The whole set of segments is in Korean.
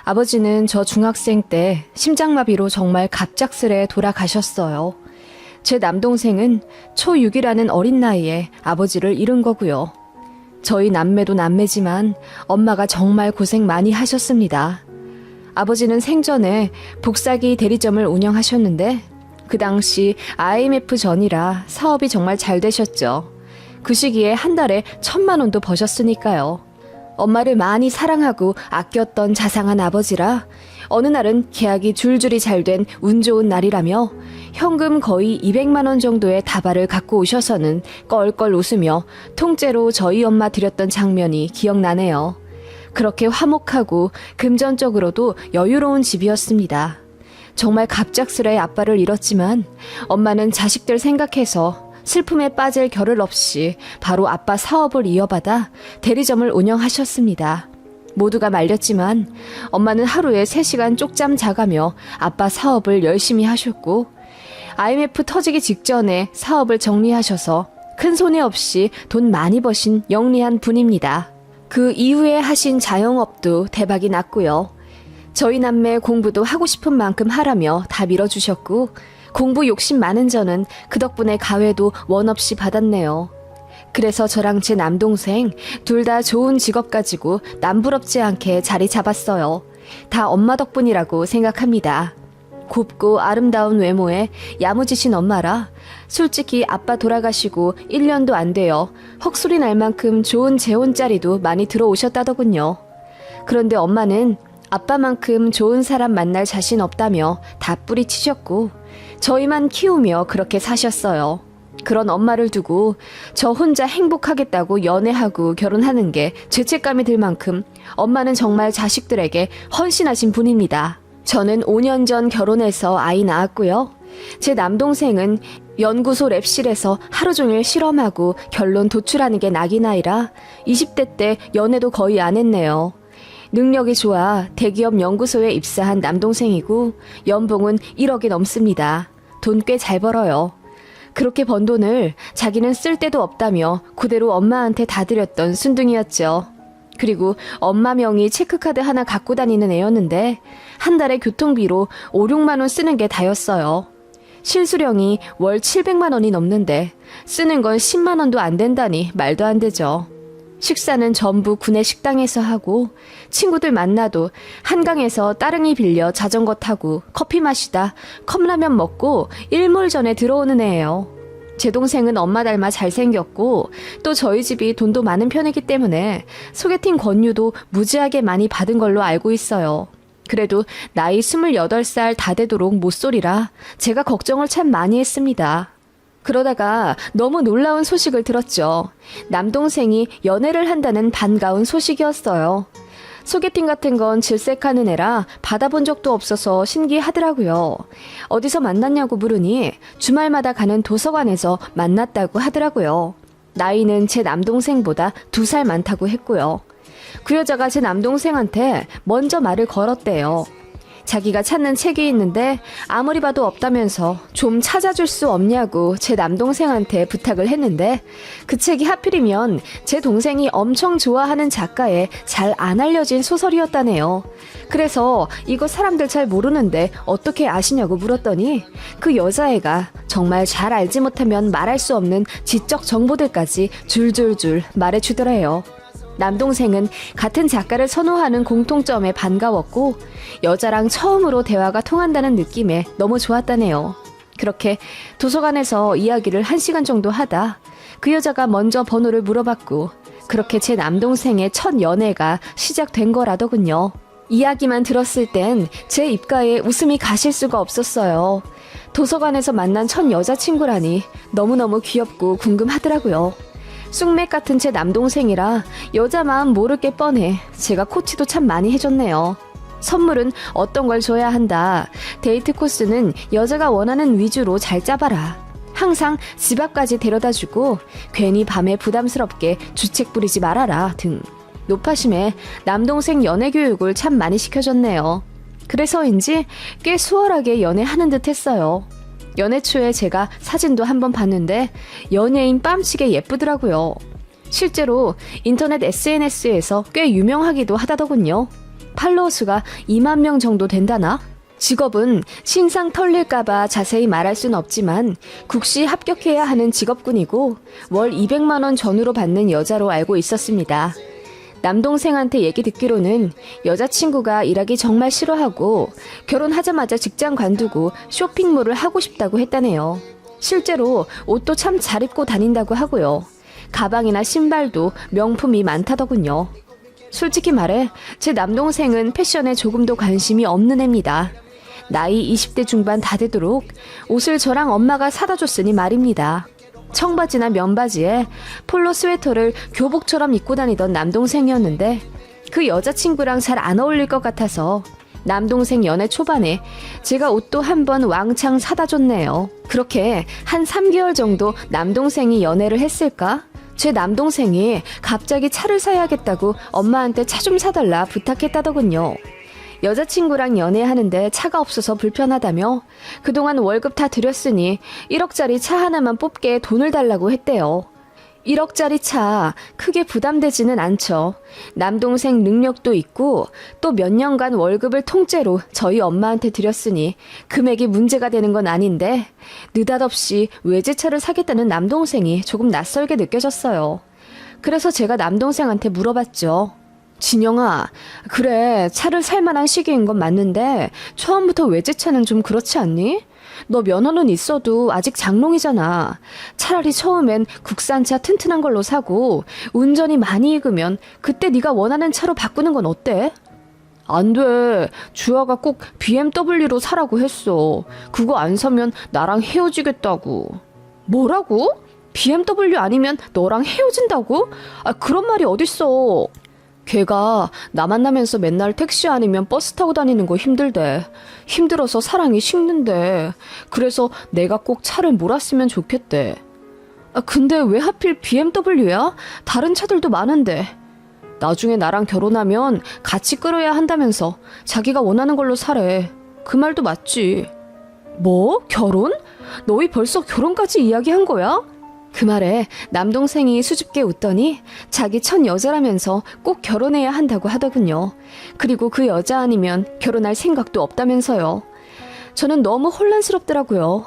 아버지는 저 중학생 때 심장마비로 정말 갑작스레 돌아가셨어요. 제 남동생은 초6이라는 어린 나이에 아버지를 잃은 거고요. 저희 남매도 남매지만 엄마가 정말 고생 많이 하셨습니다. 아버지는 생전에 복사기 대리점을 운영하셨는데 그 당시 IMF 전이라 사업이 정말 잘 되셨죠. 그 시기에 한 달에 1,000만 원도 버셨으니까요. 엄마를 많이 사랑하고 아꼈던 자상한 아버지라 어느 날은 계약이 줄줄이 잘 된 운 좋은 날이라며 현금 거의 200만 원 정도의 다발을 갖고 오셔서는 껄껄 웃으며 통째로 저희 엄마 드렸던 장면이 기억나네요. 그렇게 화목하고 금전적으로도 여유로운 집이었습니다. 정말 갑작스레 아빠를 잃었지만 엄마는 자식들 생각해서 슬픔에 빠질 겨를 없이 바로 아빠 사업을 이어받아 대리점을 운영하셨습니다. 모두가 말렸지만 엄마는 하루에 3시간 쪽잠 자가며 아빠 사업을 열심히 하셨고 IMF 터지기 직전에 사업을 정리하셔서 큰 손해 없이 돈 많이 버신 영리한 분입니다. 그 이후에 하신 자영업도 대박이 났고요. 저희 남매 공부도 하고 싶은 만큼 하라며 다 밀어주셨고 공부 욕심 많은 저는 그 덕분에 가회도 원 없이 받았네요. 그래서 저랑 제 남동생 둘 다 좋은 직업 가지고 남부럽지 않게 자리 잡았어요. 다 엄마 덕분이라고 생각합니다. 곱고 아름다운 외모에 야무지신 엄마라 솔직히 아빠 돌아가시고 1년도 안 돼요. 헉소리 날 만큼 좋은 재혼자리도 많이 들어오셨다더군요. 그런데 엄마는 아빠만큼 좋은 사람 만날 자신 없다며 다 뿌리치셨고 저희만 키우며 그렇게 사셨어요. 그런 엄마를 두고 저 혼자 행복하겠다고 연애하고 결혼하는 게 죄책감이 들 만큼 엄마는 정말 자식들에게 헌신하신 분입니다. 저는 5년 전 결혼해서 아이 낳았고요. 제 남동생은 연구소 랩실에서 하루 종일 실험하고 결론 도출하는 게 낙이 나이라 20대 때 연애도 거의 안 했네요. 능력이 좋아 대기업 연구소에 입사한 남동생이고 연봉은 1억이 넘습니다. 돈 꽤 잘 벌어요. 그렇게 번 돈을 자기는 쓸 데도 없다며 그대로 엄마한테 다 드렸던 순둥이였죠. 그리고 엄마 명의 체크카드 하나 갖고 다니는 애였는데 한 달에 교통비로 5, 6만 원 쓰는 게 다였어요. 실수령이 월 700만 원이 넘는데 쓰는 건 10만 원도 안 된다니 말도 안 되죠. 식사는 전부 구내 식당에서 하고 친구들 만나도 한강에서 따릉이 빌려 자전거 타고 커피 마시다 컵라면 먹고 일몰전에 들어오는 애예요. 제 동생은 엄마 닮아 잘생겼고 또 저희 집이 돈도 많은 편이기 때문에 소개팅 권유도 무지하게 많이 받은 걸로 알고 있어요. 그래도 나이 28살 다 되도록 못소리라 제가 걱정을 참 많이 했습니다. 그러다가 너무 놀라운 소식을 들었죠. 남동생이 연애를 한다는 반가운 소식이었어요. 소개팅 같은 건 질색하는 애라 받아본 적도 없어서 신기하더라고요. 어디서 만났냐고 물으니 주말마다 가는 도서관에서 만났다고 하더라고요. 나이는 제 남동생보다 2살 많다고 했고요. 그 여자가 제 남동생한테 먼저 말을 걸었대요. 자기가 찾는 책이 있는데 아무리 봐도 없다면서 좀 찾아줄 수 없냐고 제 남동생한테 부탁을 했는데 그 책이 하필이면 제 동생이 엄청 좋아하는 작가의 잘 안 알려진 소설이었다네요. 그래서 이거 사람들 잘 모르는데 어떻게 아시냐고 물었더니 그 여자애가 정말 잘 알지 못하면 말할 수 없는 지적 정보들까지 줄줄줄 말해주더래요. 남동생은 같은 작가를 선호하는 공통점에 반가웠고 여자랑 처음으로 대화가 통한다는 느낌에 너무 좋았다네요. 그렇게 도서관에서 이야기를 1시간 정도 하다 그 여자가 먼저 번호를 물어봤고 그렇게 제 남동생의 첫 연애가 시작된 거라더군요. 이야기만 들었을 땐 제 입가에 웃음이 가실 수가 없었어요. 도서관에서 만난 첫 여자친구라니 너무너무 귀엽고 궁금하더라고요. 쑥맥 같은 제 남동생이라 여자 마음 모를 게 뻔해 제가 코치도 참 많이 해줬네요. 선물은 어떤 걸 줘야 한다. 데이트 코스는 여자가 원하는 위주로 잘 짜봐라. 항상 집 앞까지 데려다주고 괜히 밤에 부담스럽게 주책 부리지 말아라 등 노파심에 남동생 연애 교육을 참 많이 시켜줬네요. 그래서인지 꽤 수월하게 연애하는 듯 했어요. 연애 초에 제가 사진도 한번 봤는데 연예인 뺨치게 예쁘더라고요. 실제로 인터넷 SNS에서 꽤 유명하기도 하다더군요. 팔로워 수가 2만 명 정도 된다나? 직업은 신상 털릴까봐 자세히 말할 순 없지만 국시 합격해야 하는 직업군이고 월 200만 원 전후로 받는 여자로 알고 있었습니다. 남동생한테 얘기 듣기로는 여자친구가 일하기 정말 싫어하고 결혼하자마자 직장 관두고 쇼핑몰을 하고 싶다고 했다네요. 실제로 옷도 참 잘 입고 다닌다고 하고요. 가방이나 신발도 명품이 많다더군요. 솔직히 말해 제 남동생은 패션에 조금도 관심이 없는 애입니다. 나이 20대 중반 다 되도록 옷을 저랑 엄마가 사다 줬으니 말입니다. 청바지나 면바지에 폴로 스웨터를 교복처럼 입고 다니던 남동생이었는데 그 여자친구랑 잘 안 어울릴 것 같아서 남동생 연애 초반에 제가 옷도 한번 왕창 사다 줬네요. 그렇게 한 3개월 정도 남동생이 연애를 했을까? 제 남동생이 갑자기 차를 사야겠다고 엄마한테 차 좀 사달라 부탁했다더군요. 여자친구랑 연애하는데 차가 없어서 불편하다며 그동안 월급 다 드렸으니 1억짜리 차 하나만 뽑게 돈을 달라고 했대요. 1억짜리 차 크게 부담되지는 않죠. 남동생 능력도 있고 또 몇 년간 월급을 통째로 저희 엄마한테 드렸으니 금액이 문제가 되는 건 아닌데 느닷없이 외제차를 사겠다는 남동생이 조금 낯설게 느껴졌어요. 그래서 제가 남동생한테 물어봤죠. 진영아, 그래 차를 살 만한 시기인 건 맞는데 처음부터 외제차는 좀 그렇지 않니? 너 면허는 있어도 아직 장롱이잖아. 차라리 처음엔 국산차 튼튼한 걸로 사고 운전이 많이 익으면 그때 네가 원하는 차로 바꾸는 건 어때? 안 돼. 주아가 꼭 BMW로 사라고 했어. 그거 안 사면 나랑 헤어지겠다고. 뭐라고? BMW 아니면 너랑 헤어진다고? 아, 그런 말이 어딨어. 걔가 나 만나면서 맨날 택시 아니면 버스 타고 다니는 거 힘들대. 힘들어서 사랑이 식는데. 그래서 내가 꼭 차를 몰았으면 좋겠대. 아, 근데 왜 하필 BMW야? 다른 차들도 많은데. 나중에 나랑 결혼하면 같이 끌어야 한다면서 자기가 원하는 걸로 사래. 그 말도 맞지. 뭐? 결혼? 너희 벌써 결혼까지 이야기한 거야? 그 말에 남동생이 수줍게 웃더니 자기 첫 여자라면서 꼭 결혼해야 한다고 하더군요. 그리고 그 여자 아니면 결혼할 생각도 없다면서요. 저는 너무 혼란스럽더라고요.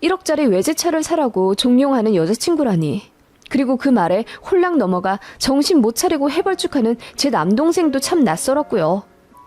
1억짜리 외제차를 사라고 종용하는 여자친구라니. 그리고 그 말에 홀랑 넘어가 정신 못 차리고 해벌쭉하는 제 남동생도 참 낯설었고요.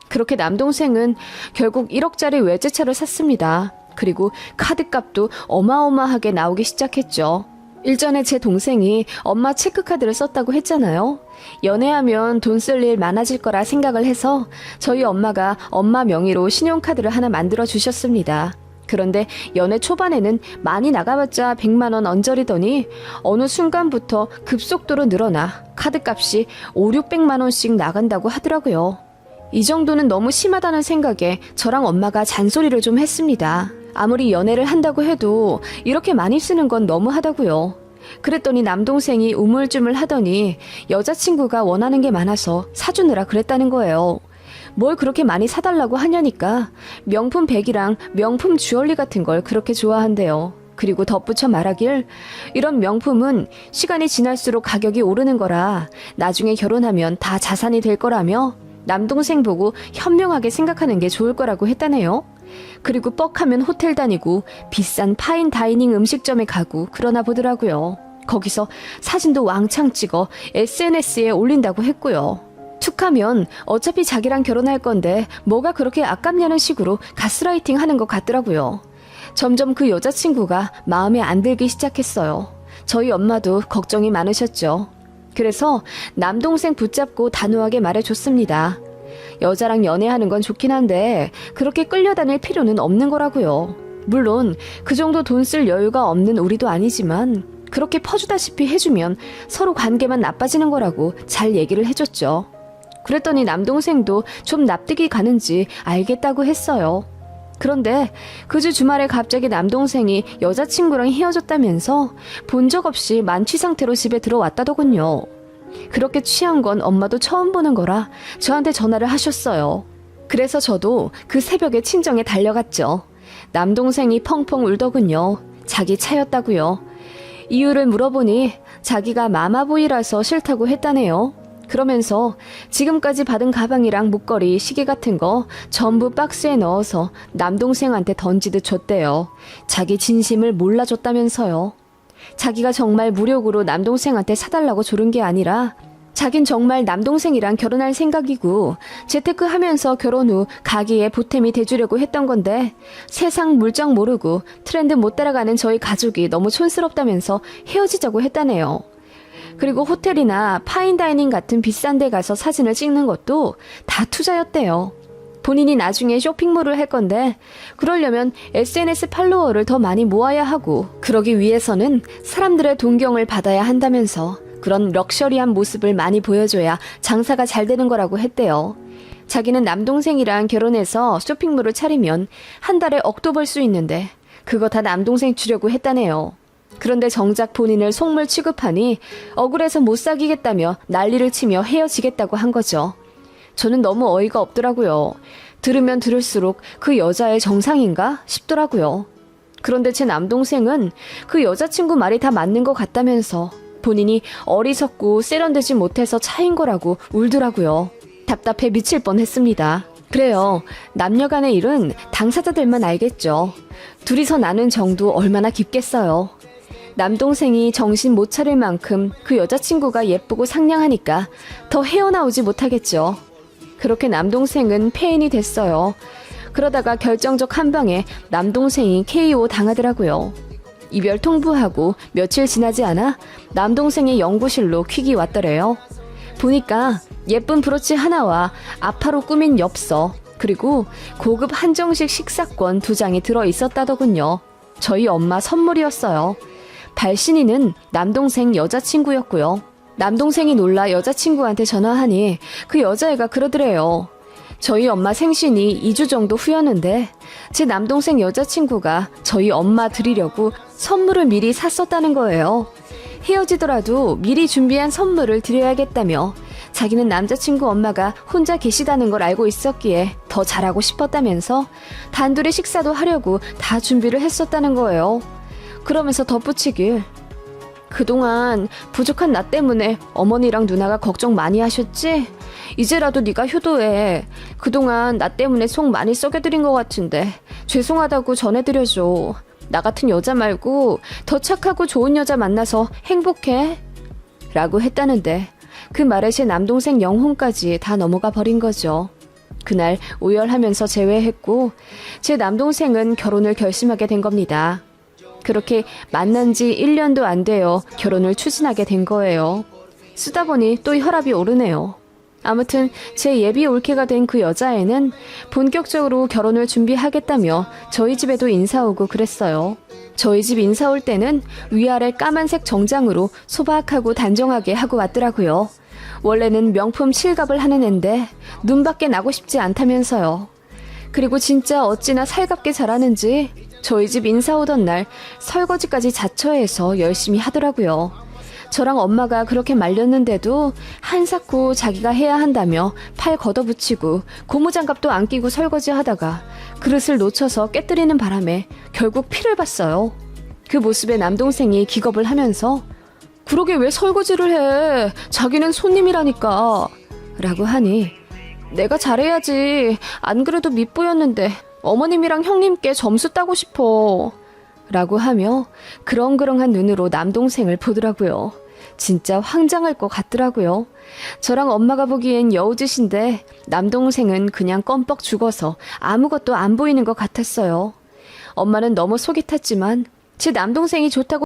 그렇게 남동생은 결국 1억짜리 외제차를 샀습니다. 그리고 카드값도 어마어마하게 나오기 시작했죠. 일전에 제 동생이 엄마 체크카드를 썼다고 했잖아요. 연애하면 돈 쓸 일 많아질 거라 생각을 해서 저희 엄마가 엄마 명의로 신용카드를 하나 만들어 주셨습니다. 그런데 연애 초반에는 많이 나가봤자 100만 원 언저리더니 어느 순간부터 급속도로 늘어나 카드값이 5, 600만 원씩 나간다고 하더라고요. 이 정도는 너무 심하다는 생각에 저랑 엄마가 잔소리를 좀 했습니다. 아무리 연애를 한다고 해도 이렇게 많이 쓰는 건 너무하다고요. 그랬더니 남동생이 우물쭈물 하더니 여자친구가 원하는 게 많아서 사주느라 그랬다는 거예요. 뭘 그렇게 많이 사달라고 하냐니까 명품 백이랑 명품 주얼리 같은 걸 그렇게 좋아한대요. 그리고 덧붙여 말하길 이런 명품은 시간이 지날수록 가격이 오르는 거라 나중에 결혼하면 다 자산이 될 거라며 남동생 보고 현명하게 생각하는 게 좋을 거라고 했다네요. 그리고 뻑하면 호텔 다니고 비싼 파인 다이닝 음식점에 가고 그러나 보더라고요. 거기서 사진도 왕창 찍어 SNS에 올린다고 했고요. 툭하면 어차피 자기랑 결혼할 건데 뭐가 그렇게 아깝냐는 식으로 가스라이팅 하는 것 같더라고요. 점점 그 여자친구가 마음에 안 들기 시작했어요. 저희 엄마도 걱정이 많으셨죠. 그래서 남동생 붙잡고 단호하게 말해줬습니다. 여자랑 연애하는 건 좋긴 한데 그렇게 끌려다닐 필요는 없는 거라고요. 물론 그 정도 돈 쓸 여유가 없는 우리도 아니지만 그렇게 퍼주다시피 해주면 서로 관계만 나빠지는 거라고 잘 얘기를 해줬죠. 그랬더니 남동생도 좀 납득이 가는지 알겠다고 했어요. 그런데 그 주 주말에 갑자기 남동생이 여자친구랑 헤어졌다면서 본 적 없이 만취 상태로 집에 들어왔다더군요. 그렇게 취한 건 엄마도 처음 보는 거라 저한테 전화를 하셨어요. 그래서 저도 그 새벽에 친정에 달려갔죠. 남동생이 펑펑 울더군요. 자기 차였다고요. 이유를 물어보니 자기가 마마보이라서 싫다고 했다네요. 그러면서 지금까지 받은 가방이랑 목걸이, 시계 같은 거 전부 박스에 넣어서 남동생한테 던지듯 줬대요. 자기 진심을 몰라줬다면서요. 자기가 정말 무력으로 남동생한테 사달라고 조른 게 아니라 자긴 정말 남동생이랑 결혼할 생각이고 재테크하면서 결혼 후 가게에 보탬이 돼주려고 했던 건데 세상 물정 모르고 트렌드 못 따라가는 저희 가족이 너무 촌스럽다면서 헤어지자고 했다네요. 그리고 호텔이나 파인다이닝 같은 비싼 데 가서 사진을 찍는 것도 다 투자였대요. 본인이 나중에 쇼핑몰을 할 건데 그러려면 SNS 팔로워를 더 많이 모아야 하고 그러기 위해서는 사람들의 동경을 받아야 한다면서 그런 럭셔리한 모습을 많이 보여줘야 장사가 잘 되는 거라고 했대요. 자기는 남동생이랑 결혼해서 쇼핑몰을 차리면 한 달에 억도 벌 수 있는데 그거 다 남동생 주려고 했다네요. 그런데 정작 본인을 속물 취급하니 억울해서 못 사귀겠다며 난리를 치며 헤어지겠다고 한 거죠. 저는 너무 어이가 없더라고요. 들으면 들을수록 그 여자의 정상인가 싶더라고요. 그런데 제 남동생은 그 여자친구 말이 다 맞는 것 같다면서 본인이 어리석고 세련되지 못해서 차인 거라고 울더라고요. 답답해 미칠 뻔했습니다. 그래요. 남녀 간의 일은 당사자들만 알겠죠. 둘이서 나눈 정도 얼마나 깊겠어요. 남동생이 정신 못 차릴 만큼 그 여자친구가 예쁘고 상냥하니까 더 헤어나오지 못하겠죠. 그렇게 남동생은 폐인이 됐어요. 그러다가 결정적 한 방에 남동생이 KO 당하더라고요. 이별 통보하고 며칠 지나지 않아 남동생의 연구실로 퀵이 왔더래요. 보니까 예쁜 브로치 하나와 아파로 꾸민 엽서 그리고 고급 한정식 식사권 2장이 들어있었다더군요. 저희 엄마 선물이었어요. 발신인은 남동생 여자친구였고요. 남동생이 놀라 여자친구한테 전화하니 그 여자애가 그러더래요. 저희 엄마 생신이 2주 정도 후였는데 제 남동생 여자친구가 저희 엄마 드리려고 선물을 미리 샀었다는 거예요. 헤어지더라도 미리 준비한 선물을 드려야겠다며 자기는 남자친구 엄마가 혼자 계시다는 걸 알고 있었기에 더 잘하고 싶었다면서 단둘이 식사도 하려고 다 준비를 했었다는 거예요. 그러면서 덧붙이길 그동안 부족한 나 때문에 어머니랑 누나가 걱정 많이 하셨지? 이제라도 네가 효도해. 그동안 나 때문에 속 많이 썩여드린 것 같은데 죄송하다고 전해드려줘. 나 같은 여자 말고 더 착하고 좋은 여자 만나서 행복해. 라고 했다는데 그 말에 제 남동생 영혼까지 다 넘어가 버린 거죠. 그날 오열하면서 재회했고 제 남동생은 결혼을 결심하게 된 겁니다. 그렇게 만난 지 1년도 안 되어 결혼을 추진하게 된 거예요. 쓰다 보니 또 혈압이 오르네요. 아무튼 제 예비 올케가 된 그 여자애는 본격적으로 결혼을 준비하겠다며 저희 집에도 인사 오고 그랬어요. 저희 집 인사 올 때는 위아래 까만색 정장으로 소박하고 단정하게 하고 왔더라고요. 원래는 명품 실갑을 하는 앤데 눈밖에 나고 싶지 않다면서요. 그리고 진짜 어찌나 살갑게 잘하는지 저희 집 인사 오던 날 설거지까지 자처해서 열심히 하더라고요. 저랑 엄마가 그렇게 말렸는데도 한사코 자기가 해야 한다며 팔 걷어붙이고 고무장갑도 안 끼고 설거지하다가 그릇을 놓쳐서 깨뜨리는 바람에 결국 피를 봤어요. 그 모습에 남동생이 기겁을 하면서 그러게 왜 설거지를 해? 자기는 손님이라니까. 라고 하니 내가 잘해야지. 안 그래도 밉보였는데 어머님이랑 형님께 점수 따고 싶어. 라고 하며 그렁그렁한 눈으로 남동생을 보더라고요. 진짜 황당할 것 같더라고요. 저랑 엄마가 보기엔 여우짓인데 남동생은 그냥 껌뻑 죽어서 아무것도 안 보이는 것 같았어요. 엄마는 너무 속이 탔지만 제 남동생이 좋다고